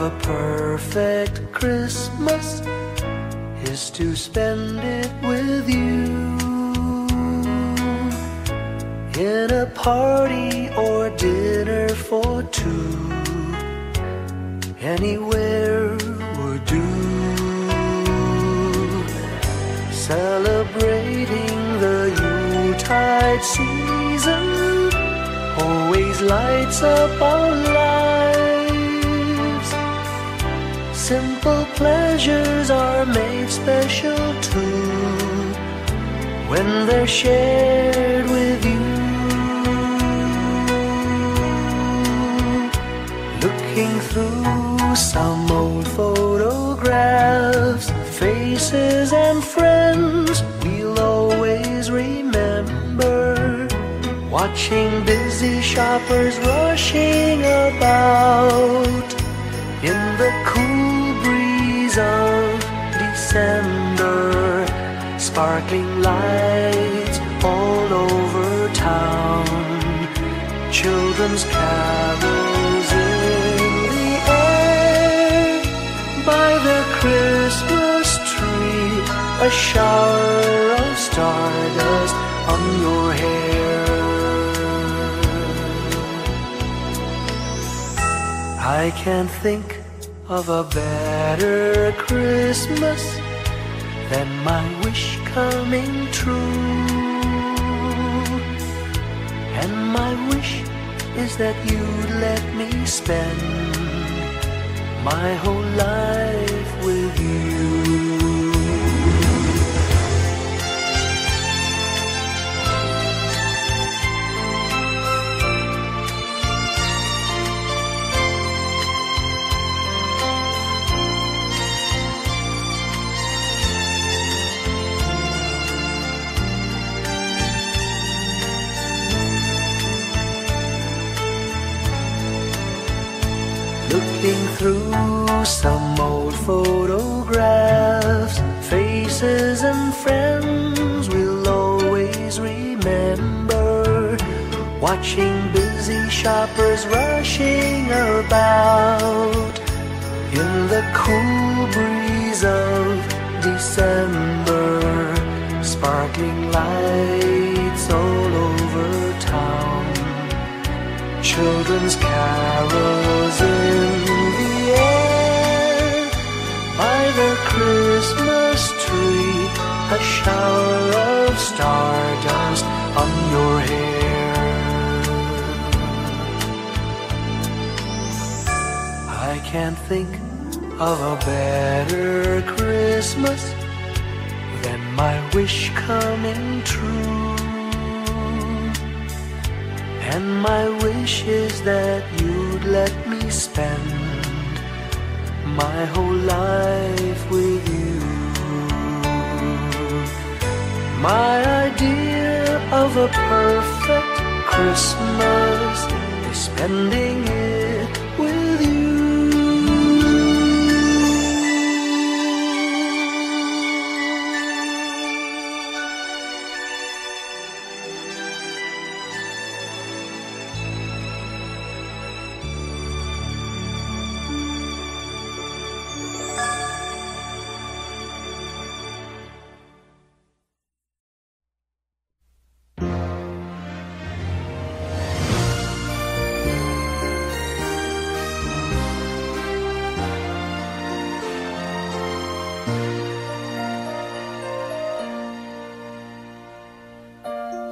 of a perfect Christmas is to spend it with you, in a party or dinner for two. Anywhere would do. Celebrating the Yuletide season always lights up our lives. Simple pleasures are made special too when they're shared with you. Looking through some old photographs, faces and friends we'll always remember, watching busy shoppers rushing about in the cool breeze of December, sparkling lights all over town, children's carols in the air. By the Christmas tree, a shower of stardust on your hair. I can't think of a better Christmas than my wish coming true. And my wish is that you'd let me spend my whole life with you. Looking through some old photographs, faces and friends we'll always remember, watching busy shoppers rushing about in the cool breeze of December, sparkling lights all over town, children's carols in the air. By the Christmas tree, a shower of stardust on your hair. I can't think of a better Christmas than my wish coming true. And my wish is that you'd let me spend my whole life with you. My idea of a perfect Christmas is spending it with you.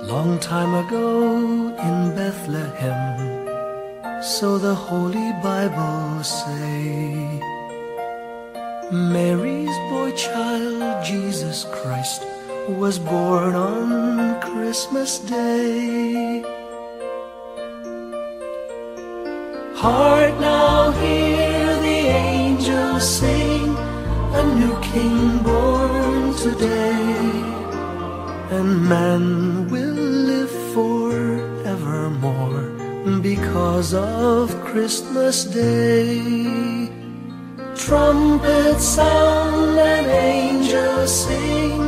Long time ago in Bethlehem, so the Holy Bible say, Mary's boy child, Jesus Christ, was born on Christmas Day. Heart, now hear the angels sing, a new King born today, and man will live forevermore because of Christmas Day. Trumpets sound and angels sing,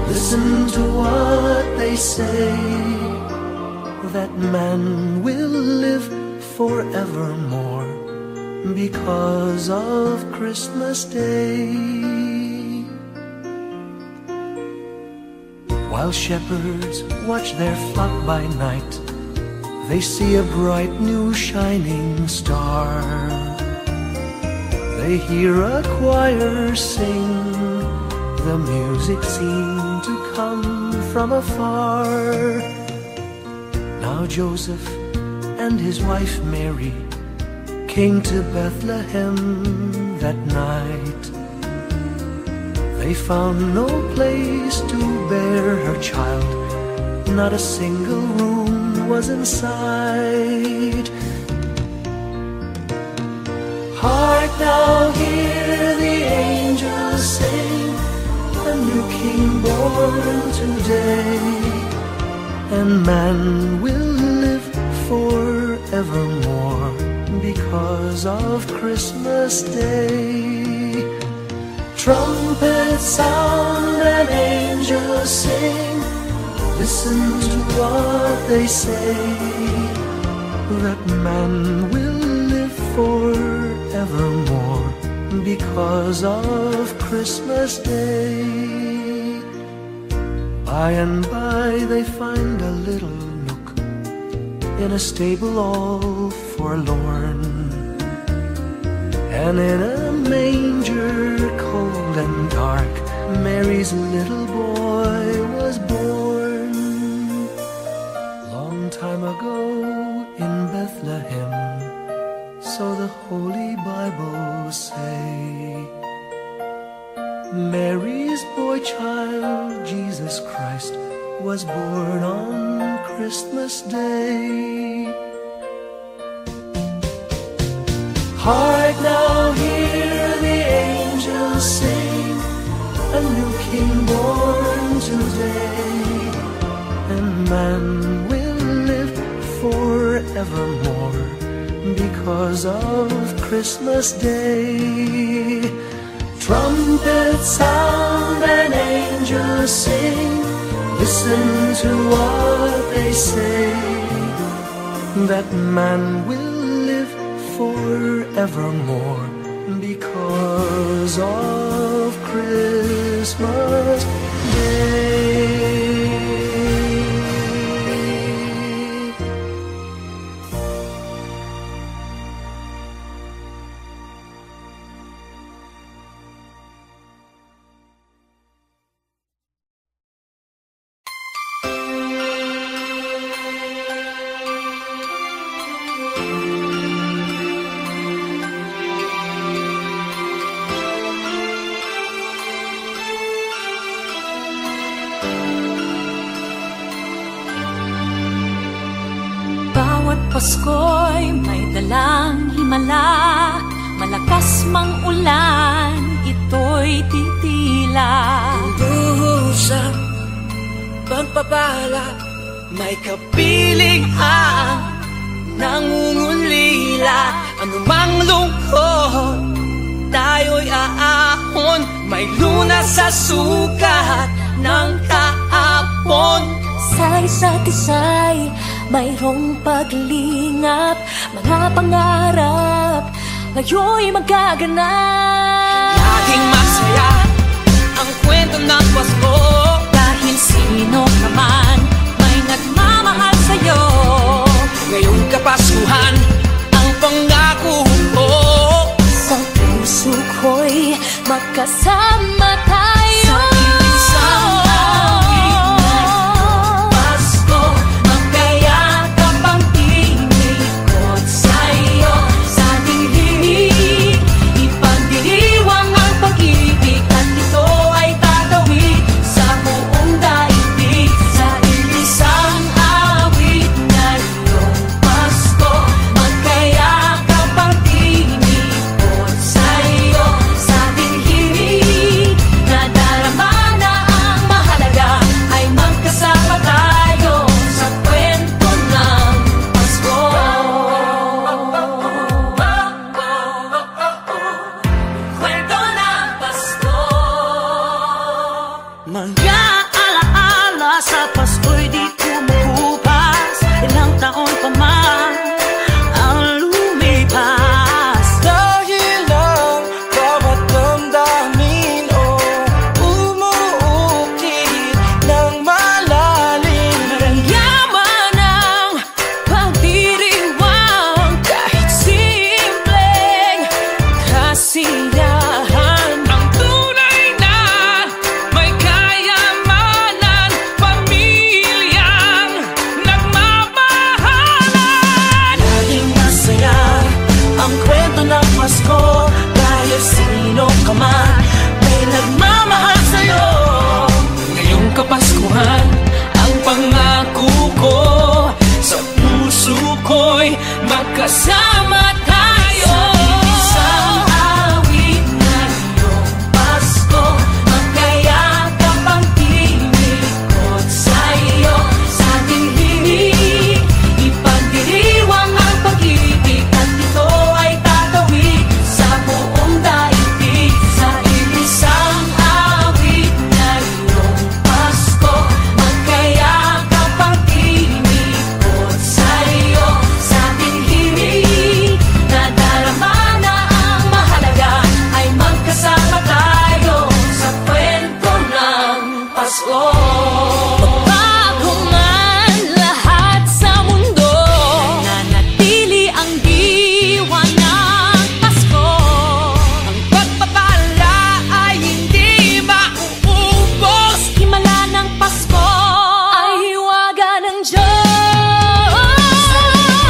listen to what they say, that man will live forevermore because of Christmas Day. While shepherds watch their flock by night, they see a bright new shining star. They hear a choir sing, the music seemed to come from afar. Now Joseph and his wife Mary came to Bethlehem that night. They found no place to bear her child, not a single room was in sight. Hark now, hear the angels sing, a new king born today, and man will live forevermore because of Christmas Day. Trumpets sound and angels sing, listen to what they say, that man will live forevermore because of Christmas Day. By and by they find a little nook in a stable all forlorn, and in a manger cold and dark, Mary's little boy was born. Long time ago in Bethlehem, so the Holy Bible say, Mary's boy child, Jesus Christ, was born on Christmas Day. Hark now, hear the angels sing, a new king born today, and man will live forevermore because of Christmas Day. Trumpets sound and angels sing, listen to what they say, that man will forevermore because of Christmas Day. Pasko'y may dalang himala, malakas mang ulan, ito'y titila. Duhusang pagpapala, may kapiling ang nangungulila. Anumang lungkot, tayo'y aahon, may lunas sa sukat ng kahapon. Sa isa't isa'y mayroong paglingap, mga pangarap ngayon'y magaganap. Laging masaya ang kwento ng Pasko, dahil sino ka man may nagmamahal sa'yo. ngayong Kapaskuhan ang pangako ko, sa puso ko'y magkasama tayo. sa isang Sa'yo, sa ating hiling magkasama tayo. Isang awit ngayong Pasko, magkayakap ang tinikot sa'yo. Sa ating himig, ipagdiriwang ang pag-ibig, at ito ay tatawid sa buong daigdig. Sa isang awit ngayong Pasko, magkayakap ang tinikot sa'yo. Sa ating himig, nadarama na ang mahalaga, ay magkasama tayo sa kwento ng Pasko. Magbago man lahat sa mundo, nanatili ang diwa ng Pasko. Ang pagpapala ay hindi mauubos, himala ng Pasko ay hiwaga ng Diyos.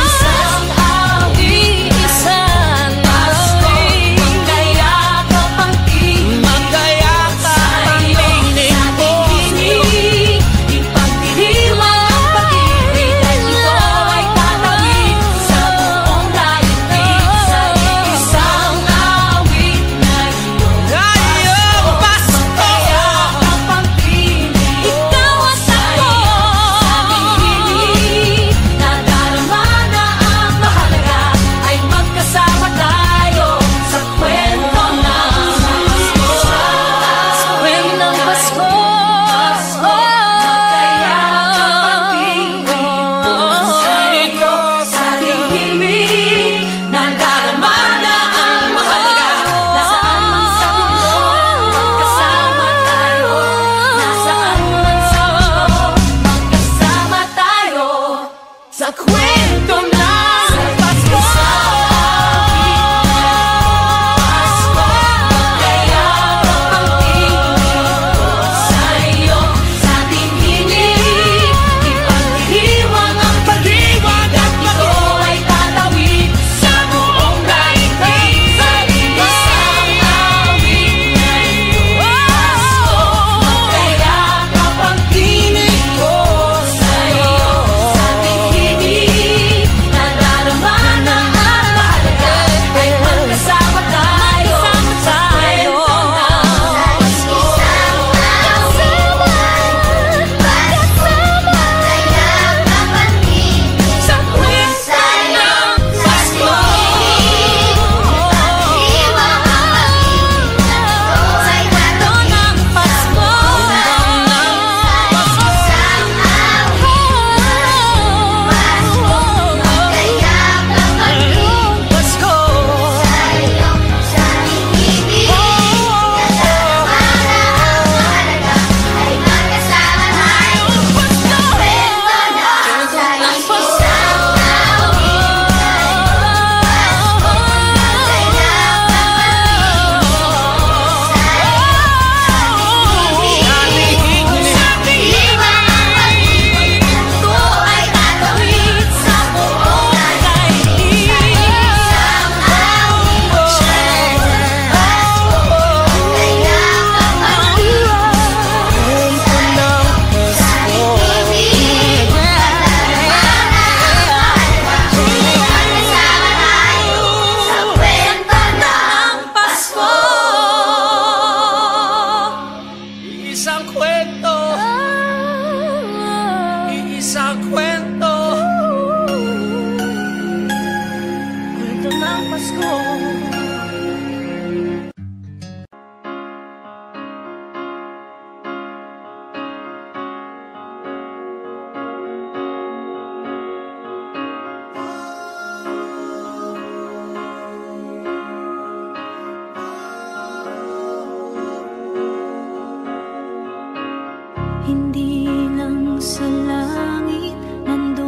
Isang awit, isang Pasko, magkayakap ang tinig, magkayakap ang tinig po. Ipagdiriwang ang pag-ibig, at ito ay tatawid sa buong daigdig. Sa isang awit ngayong Pasko, magkayakap ang tinig. Ikaw at ako, nadarama na ang mahalaga, ay magkasama tayo sa kwento ng Pasko. Sa kwento ng Pasko, magkayakap ang tinig sa'yo. Sa ating himig, nadarama na ang mahalaga. Nasaan man sa mundo, magkasama tayo. Nasaan man sa mundo, magkasama tayo sa kwento ng Pasko. Magkayakap ang tinig sa'yo. Sa ating himig, ipagdiriwang ang pag-ibig, at ito ay tatawid sa buong daigdig. Sa isang awit ngayong Pasko, magkayakap ang tinig ko sa'yo. Sa ating himig, nadarama na ang mahalaga, ay magkasama tayo sa kwento ng Pasko. Sa kwento ng Pasko. Sa kwento ng Pasko. Pasko. Isang kwento, iisang kwento, kwento ng Pasko. Hindi lang sa langit nandoon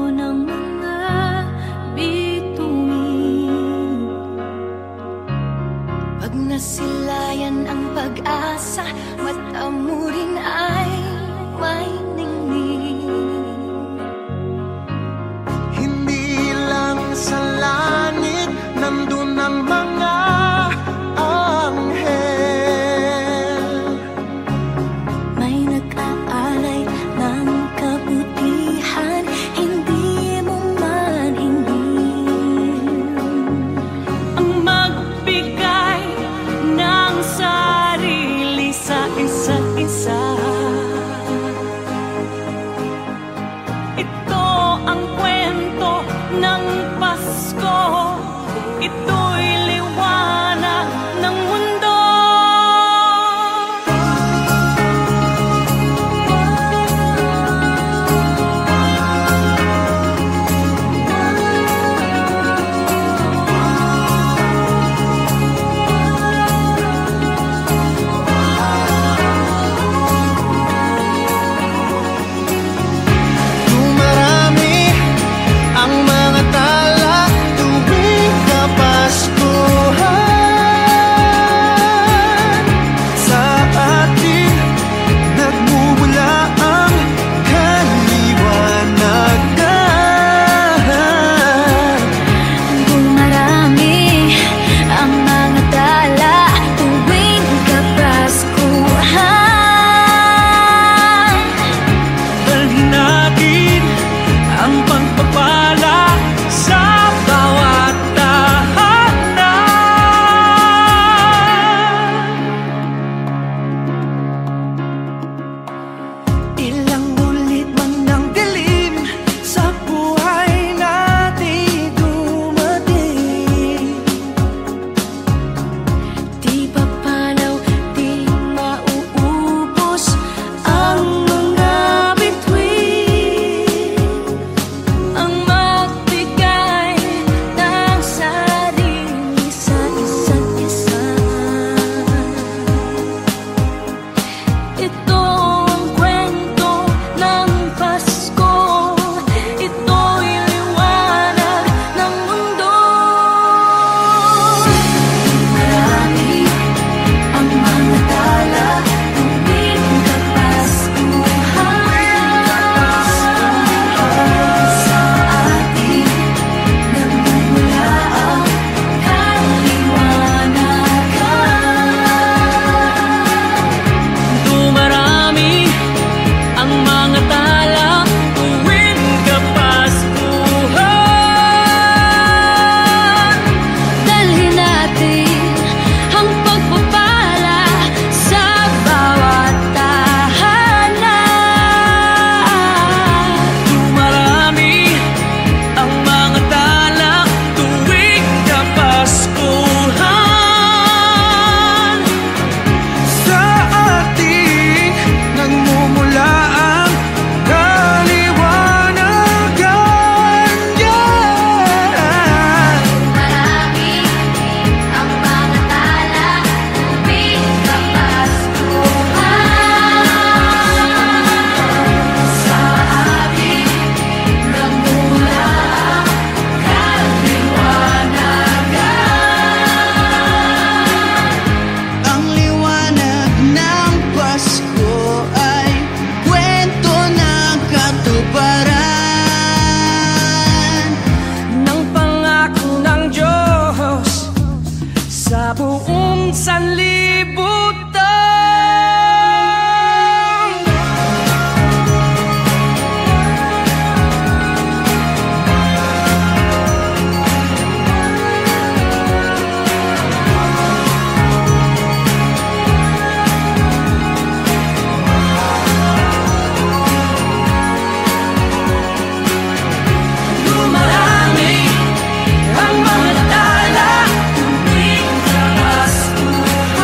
Dumarami ang mga tala, tuwing labas buhay.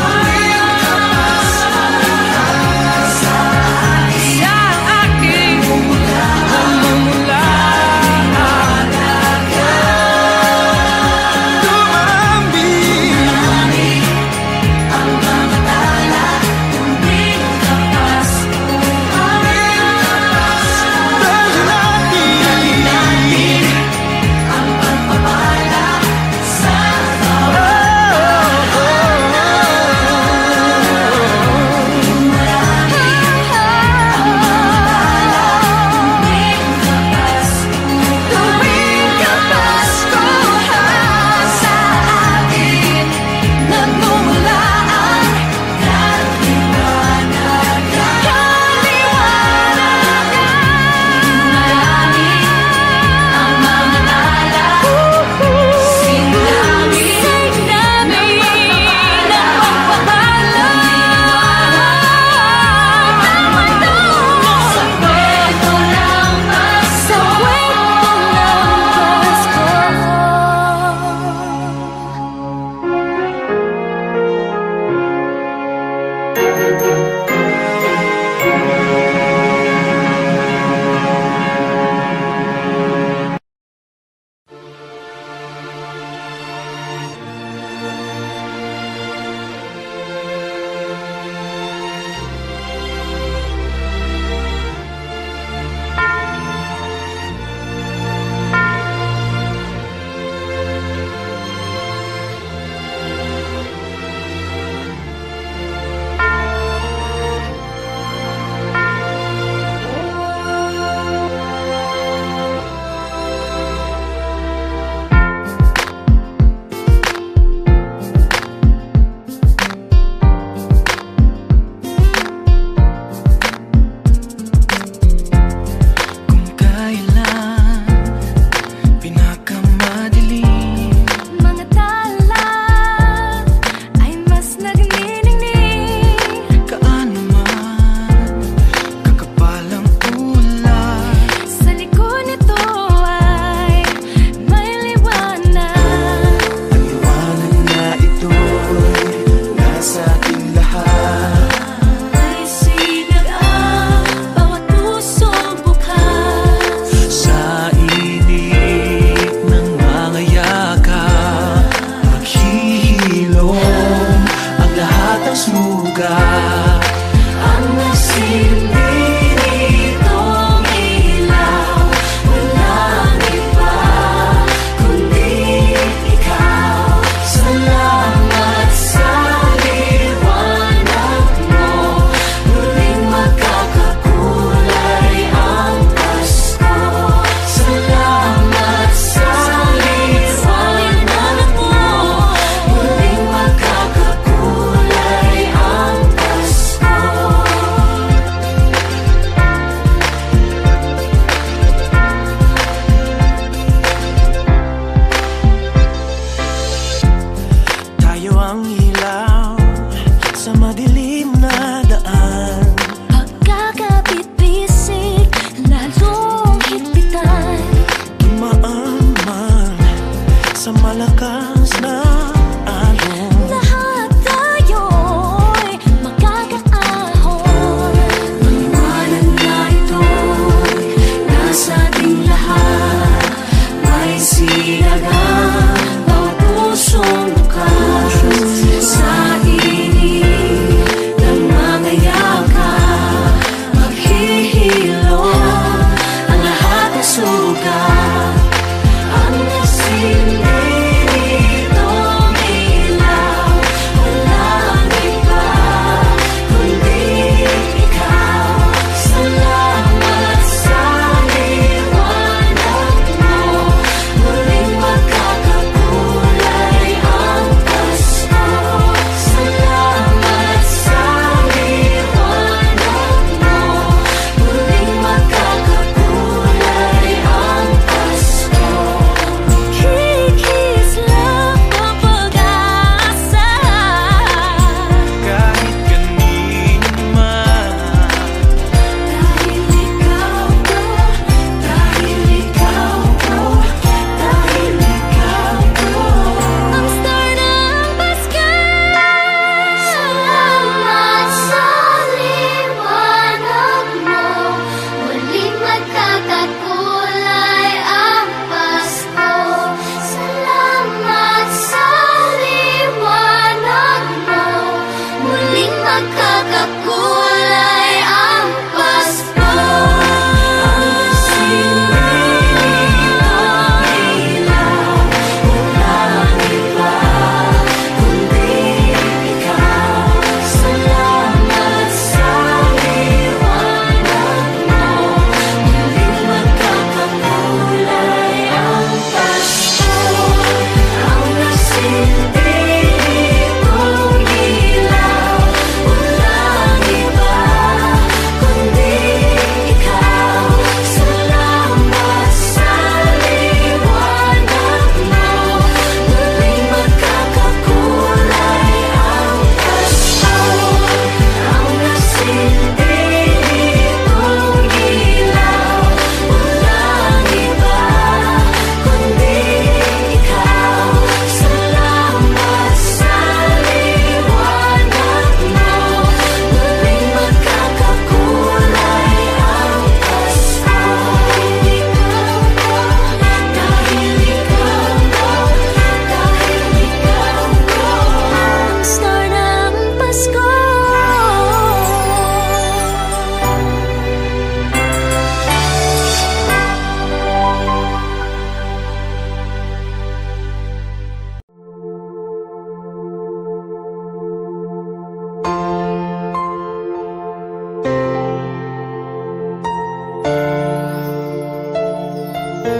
Kapiling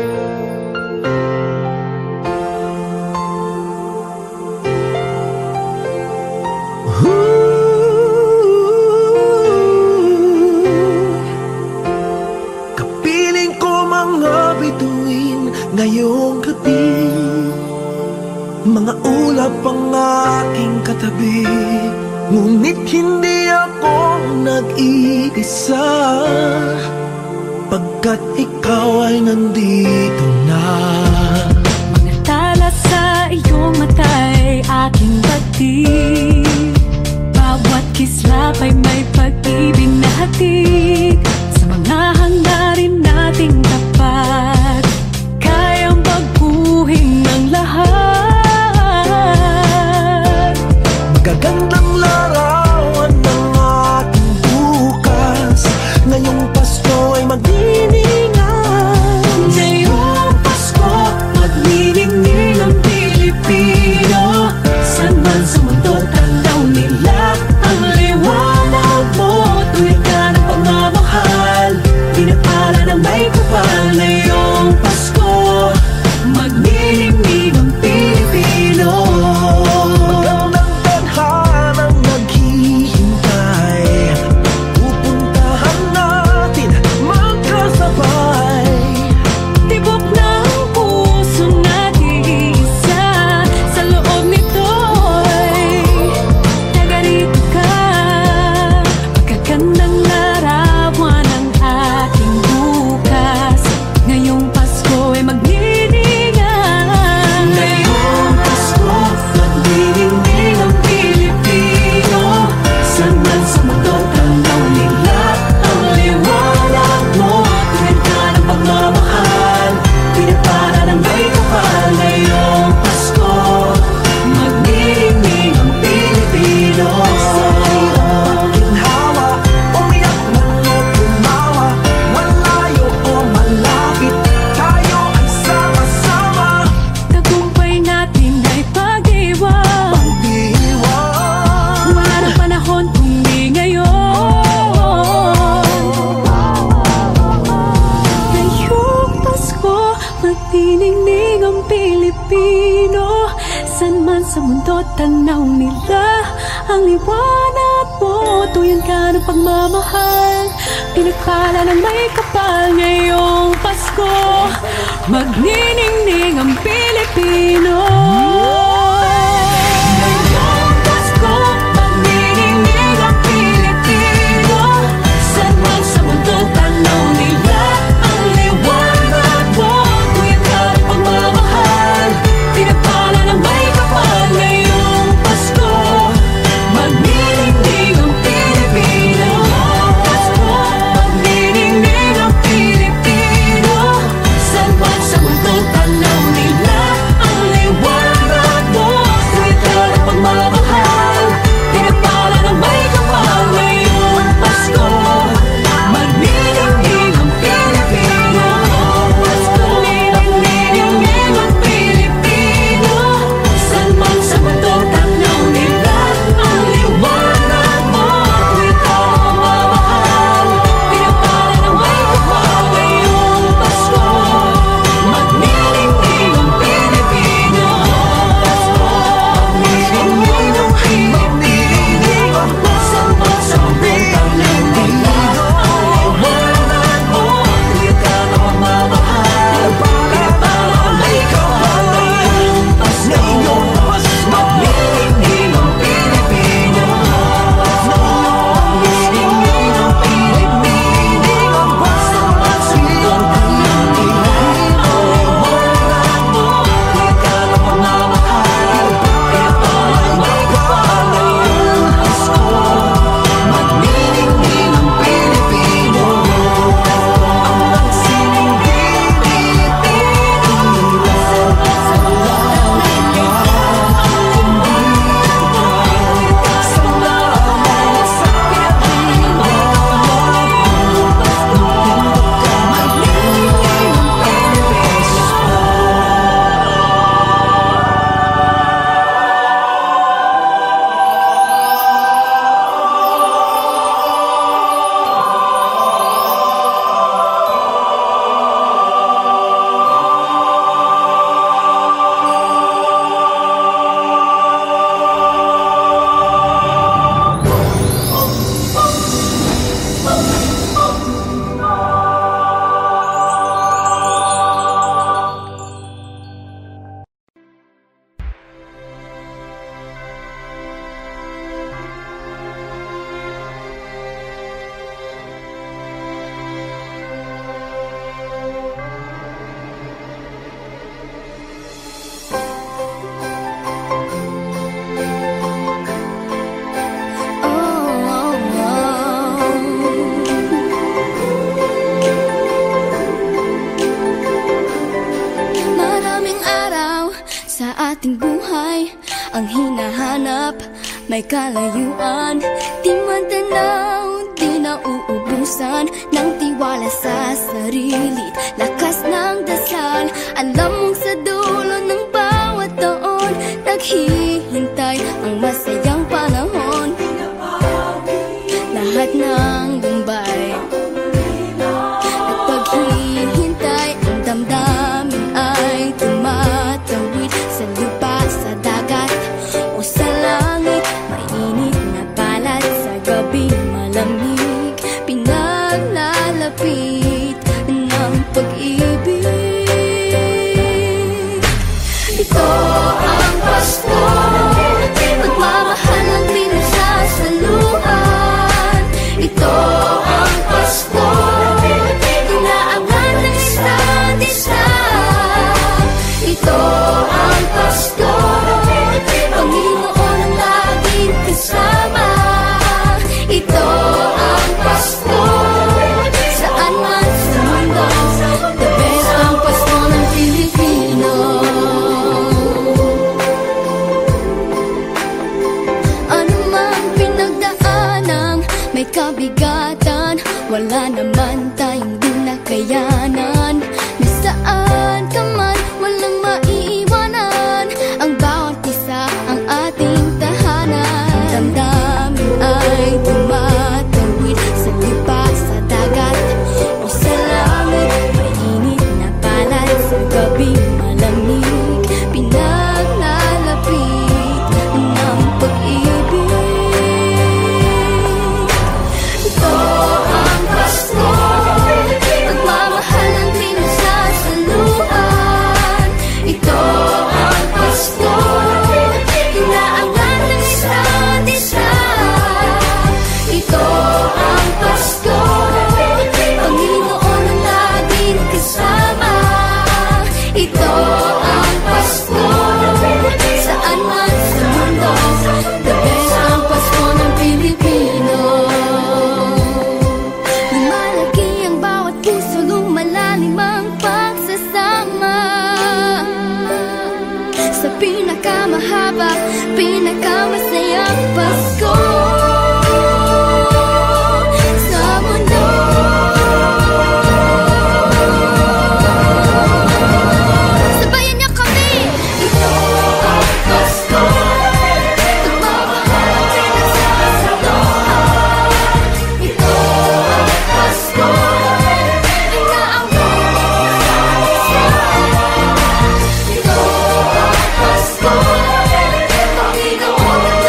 ko mga bituin ngayong gabi, mga ulap ang aking katabi, ngunit hindi ako nag-iisa, pagkat ikaw ay nandito na. Mga tala sa iyong mata'y aking batid, bawat kislap ay may pag-ibig na hatid. Sa mga hangarin nating tapat, kayang baguhin ng lahat. Magagandang larawan ng ating bukas, ngayong Pasko ay magdiningan. Ngayong Pasko, magniningning ang Pilipino. San man sa mundo, tanaw nila ang liwanag mo. Tuwid ka ng pagmamahal, pinapala ng may kapal. Ngayong Pasko, magniningning ang Pilipino. Magandang tadhanang naghihintay, pupuntahan natin magkasabay. Tibok ng puso natin isa, sa loob nito'y tagarito ka. Magagandang larawan ng ating bukas, ngayong Pasko ay magniningan. Ngayong Pasko, magniningning ang Pilipino. San man sa mundo, tanaw nila ang liwanag mo. Tuwid ka ng pagmamahal, pinapala ng may kapal. Ngayong Pasko, magniningning ang Pilipino. Sa hirap maginhawa, umiyak man o tumawa, malayo o malapit, tayo ay sama-sama. Tagumpay natin ay pag-iwan, Pag-iwan, wala na panahon kundi ngayon. Ngayong Pasko, magniningning ang Pilipino. San man sa mundo, tanaw nila ang liwanag mo. Tuyan ka ng pagmamahal, pinagpala ng may kapal. Ngayong Pasko, magniningning ang Pilipino. Ngayong Pasko, magniningning ang Pilipino. San man sa mundo, tanaw nila ang liwanag mo. Tuyan ka ng pagmamahal, pinagpala ng may kapal. Ngayong Pasko, magniningning ang Pilipino. Pasko, magniningning ang Pilipino. San man sa mundo, ating buhay ang hinahanap, may kalayuan, di man tanaw, di na uubusan ng tiwala sa sarili, lakas ng dasal. Alam mong sa dulo ng bawat taon, naghihintay ang masayang panahon. Lahat ng lumbay at paghihintay, ang damdamin ay tumatawid sa lupa, sa dagat o sa langit. Mainit na palad sa gabi, malamig, pinaglalapit ng pag-ibig. Ito ang Pasko, pagmamahal ang pinagsasaluhan. Ito ang Pasko, inaangan ng isa't isa. Ito ang Pasko, Panginoon ang laging kasama. Ito ang Pasko, saan man sa mundo, the best ang Pasko ng Pilipino. Ano mang pinagdaanang may kabigatan, wala naman tayong di nakayanan. Nasaan ka man, walang maiiwanan, ang bawat isa ang ating tahanan. Damdamin ay tumatawid sa lupa, sa dagat o sa langit. Mainit na palad sa gabi, malamig, pinaglalapit ng pag-ibig. Ito ang Pasko, pagmamahal ang pinagsasaluhan. Ito ang Pasko, inaangan ng isa't isa. Ito ang Pasko, Panginoon ang laging kasama. Ito ang Pasko, saan man sa mundo, the best ang Pasko ng Pilipino. Lumalaki ang bawat puso, lumalalim ang pagsasama sa pinakamahaba, pinakamasayang Pasko sa mundo. Sabayan niyo kami! Ito ang Pasko, pagmamahal ang pinagsasaluhan. Ito ang Pasko, inaangan ng isa't isa. Ito ang Pasko, Panginoon ang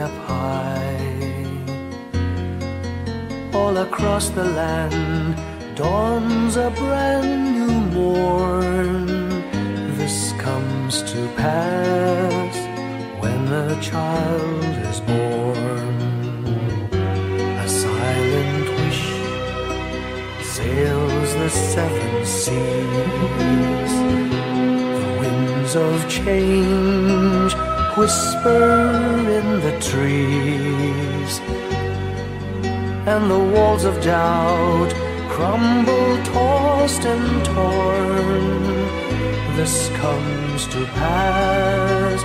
up high. All across the land dawns a brand new morn. This comes to pass when a child is born. A silent wish sails the seven seas. The winds of change whisper in the trees, and the walls of doubt crumble, tossed and torn. This comes to pass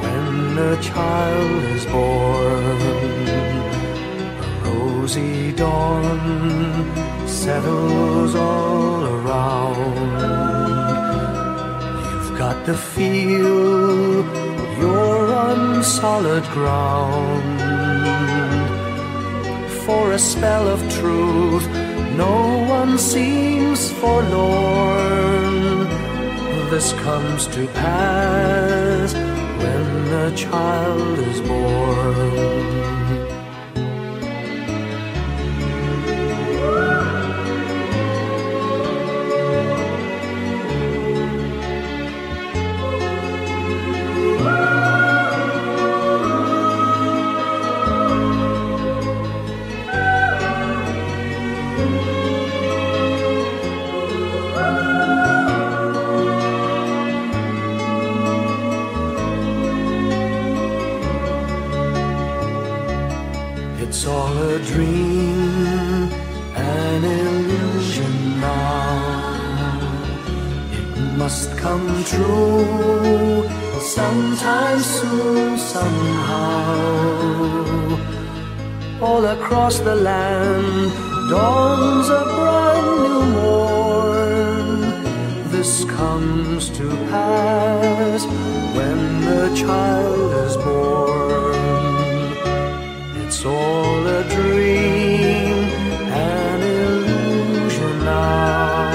when a child is born. A rosy dawn settles all around. You've got to feel you're on solid ground. For a spell of truth, no one seems forlorn. This comes to pass when a child is born. It's all a dream, an illusion now. It must come true sometime soon, somehow. All across the land dawns a brand new morn. This comes to pass when the child is born. It's all a dream, an illusion now.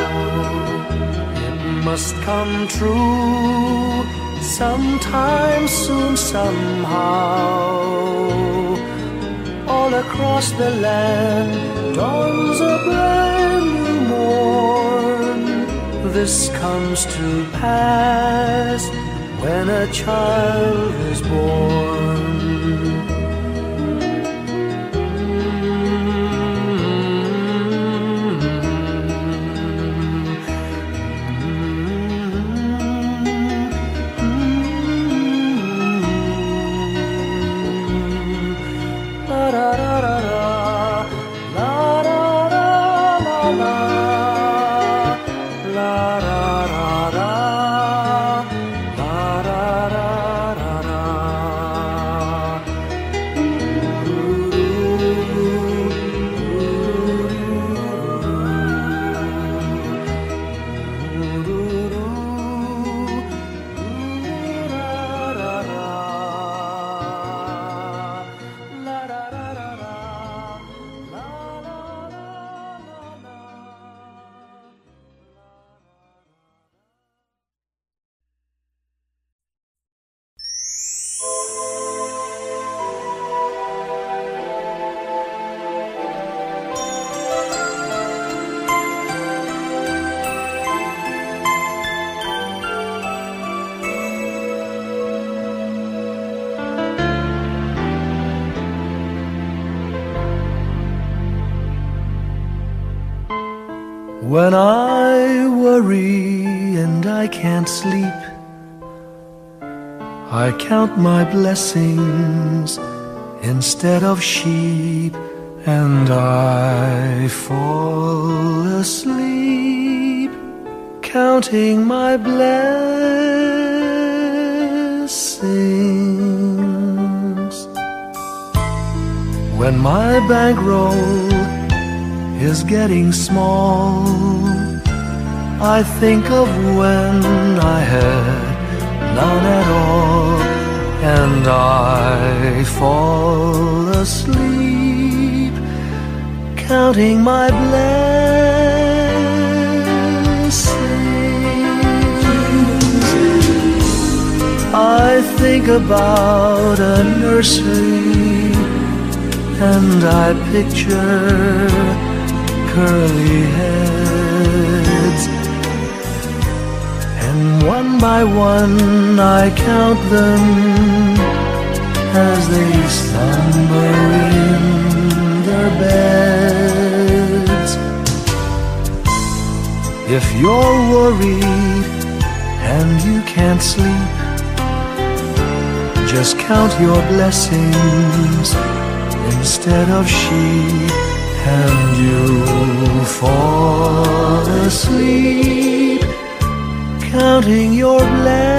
It must come true sometime soon, somehow. All across the land dawns a brand new morn. This comes to pass when a child is born. When I worry and I can't sleep, I count my blessings instead of sheep, and I fall asleep counting my blessings. When my bankroll is getting small, I think of when I had none at all, and I fall asleep counting my blessings. I think about a nursery and I picture curly heads, and one by one I count them as they slumber in their beds. If you're worried and you can't sleep, just count your blessings instead of sheep, and you'll fall asleep counting your blessings.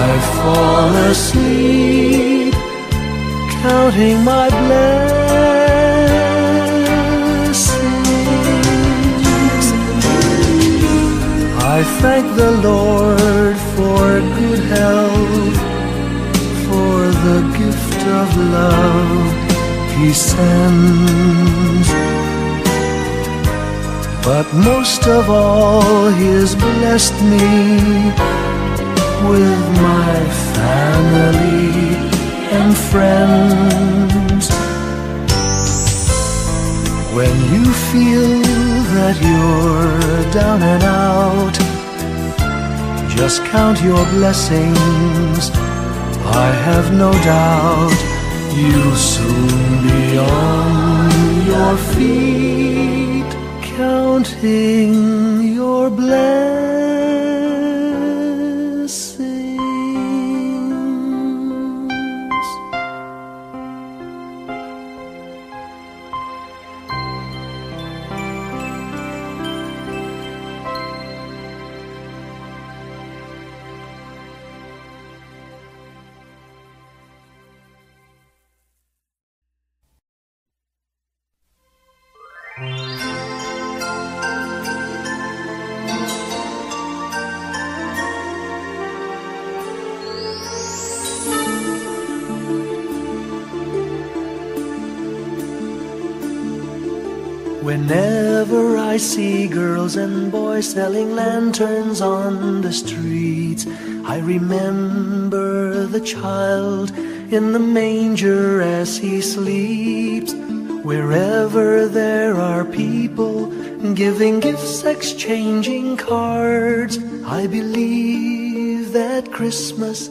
I fall asleep counting my blessings. I thank the Lord for good health, for the gift of love He sends, but most of all He has blessed me with my family and friends. When you feel that you're down and out, just count your blessings. I have no doubt you'll soon be on your feet, counting your blessings. Whenever I see girls and boys selling lanterns on the streets, I remember the child in the manger as he sleeps. Wherever there are people giving gifts, exchanging cards, I believe that Christmas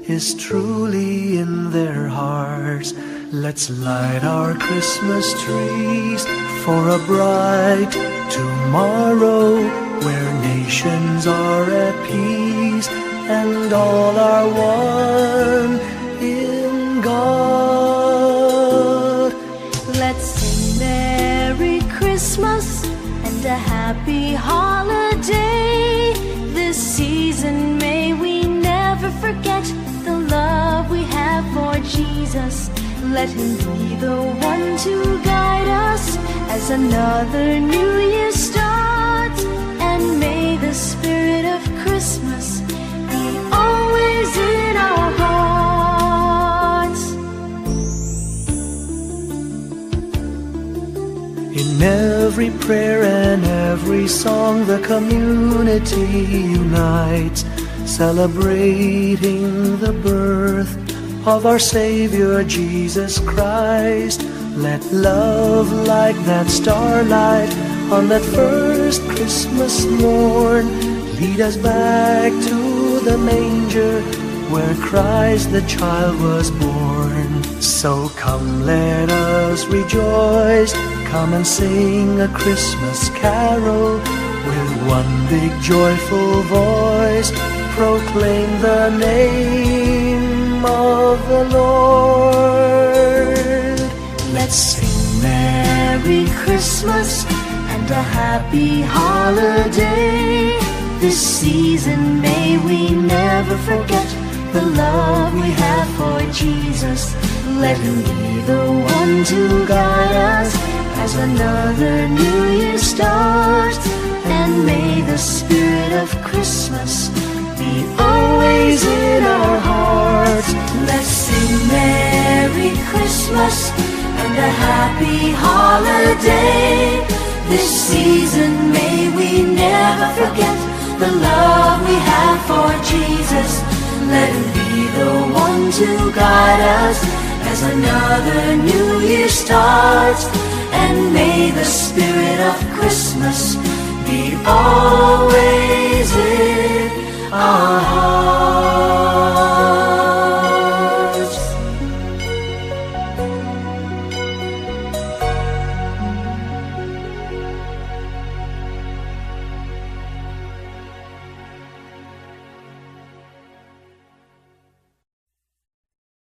is truly in their hearts. Let's light our Christmas trees for a bright tomorrow, where nations are at peace and all are one in God. Let's sing Merry Christmas and a happy holiday. This season may we never forget the love we have for Jesus. Let Him be the one to guide us as another new year starts. And may the spirit of Christmas be always in our hearts. In every prayer and every song, the community unites, celebrating the birth of our Savior Jesus Christ. Let love like that starlight on that first Christmas morn lead us back to the manger where Christ the child was born. So come, let us rejoice, come and sing a Christmas carol with one big joyful voice, proclaim the name of the Lord. Let's sing Merry Christmas and a happy holiday. This season may we never forget the love we have for Jesus. Let Him be the one to guide us as another new year starts. And may the spirit of Christmas be always in our hearts. Christmas and a happy holiday. This season may we never forget the love we have for Jesus. Let him be the one to guide us as another new year starts. And may the spirit of Christmas be always in our hearts.